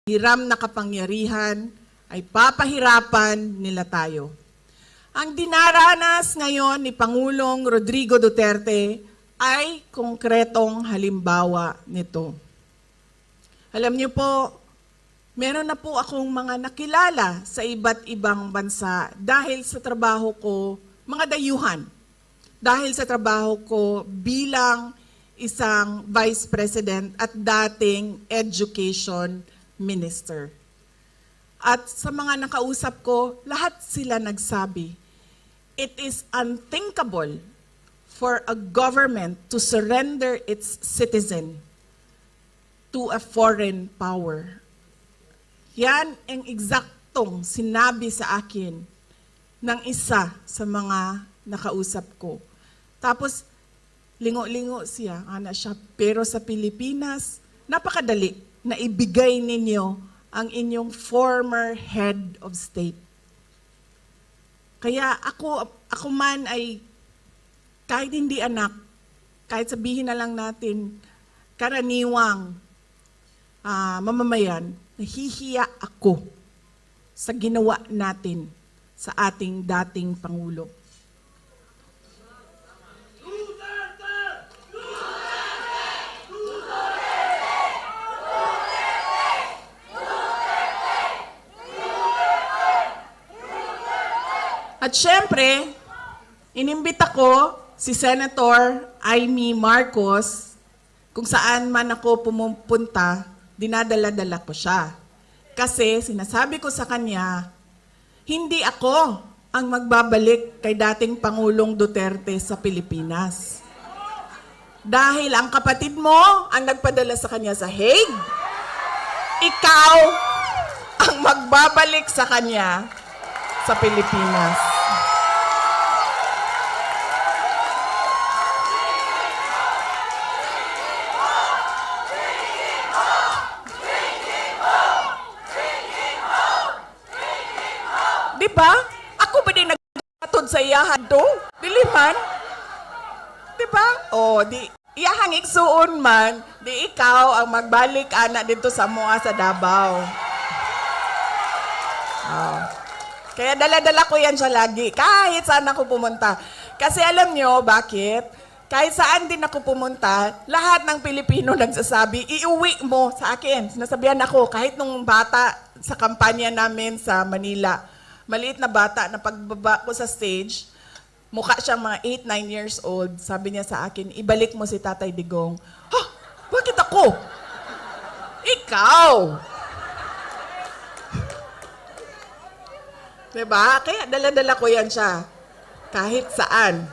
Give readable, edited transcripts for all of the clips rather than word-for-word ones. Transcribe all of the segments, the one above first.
hiram na kapangyarihan ay papahirapan nila tayo. Ang dinaranas ngayon ni Pangulong Rodrigo Duterte ay konkretong halimbawa nito. Alam niyo po, meron na po akong mga nakilala sa iba't ibang bansa dahil sa trabaho ko, mga dayuhan, dahil sa trabaho ko bilang isang Vice President at dating Education Minister. At sa mga nakausap ko, lahat sila nagsabi, it is unthinkable for a government to surrender its citizen to a foreign power. Yan ang eksaktong sinabi sa akin ng isa sa mga nakausap ko. Tapos, lingo-lingo siya, pero sa Pilipinas, napakadali na ibigay ninyo ang inyong former head of state. Kaya ako man ay, kahit hindi anak, kahit sabihin na lang natin, karaniwang mamamayan, nahihiya ako sa ginawa natin sa ating dating Pangulo. At syempre, inimbita ko si Senator Amy Marcos, kung saan man ako pumupunta, dinadala-dala ko siya. Kasi sinasabi ko sa kanya, hindi ako ang magbabalik kay dating Pangulong Duterte sa Pilipinas. Dahil ang kapatid mo ang nagpadala sa kanya sa Hague, ikaw ang magbabalik sa kanya sa Pilipinas. Di ba? Ako ba din nagkatod sa iyahan to? Diliman? Di ba? O, di iyahang igsuon man, di ikaw ang magbalik anak dito sa mua sa Davao. Oh. Kaya dala-dala ko yan siya lagi, kahit saan ako pumunta. Kasi alam nyo, bakit? Kahit saan din ako pumunta, lahat ng Pilipino nagsasabi, iuwi mo sa akin. Sinasabihan ako, kahit nung bata sa kampanya namin sa Manila, maliit na bata na pagbaba ko sa stage, mukha siyang mga 8-9 years old, sabi niya sa akin, ibalik mo si Tatay Digong. Ha? Bakit ako? Ikaw! Diba? Kaya dala-dala ko yan siya. Kahit saan.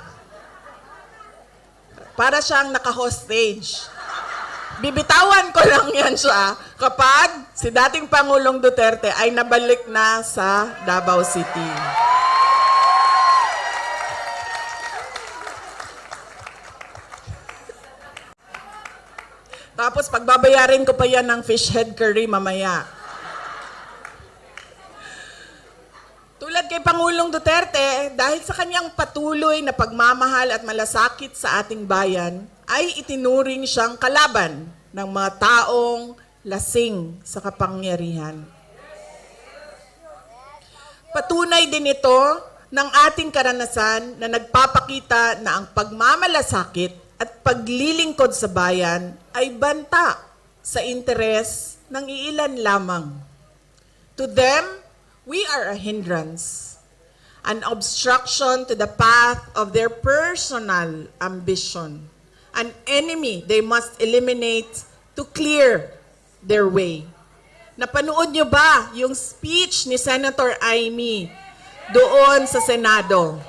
Para siyang naka-hostage. Bibitawan ko lang yan siya kapag si dating Pangulong Duterte ay nabalik na sa Davao City. Tapos pagbabayarin ko pa yan ng fish head curry mamaya. Tulad kay Pangulong Duterte, dahil sa kanyang patuloy na pagmamahal at malasakit sa ating bayan, ay itinuring siyang kalaban ng mga taong lasing sa kapangyarihan. Patunay din ito ng ating karanasan na nagpapakita na ang pagmamalasakit at paglilingkod sa bayan ay banta sa interes ng iilan lamang. To them, we are a hindrance, an obstruction to the path of their personal ambition, an enemy they must eliminate to clear their way. Napanood niyo ba yung speech ni Senator Amy doon sa Senado?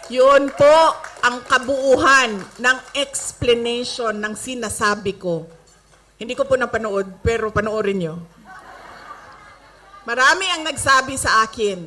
Yun po ang kabuuhan ng explanation ng sinasabi ko. Hindi ko po napanood, pero panoorin niyo. Marami ang nagsabi sa akin,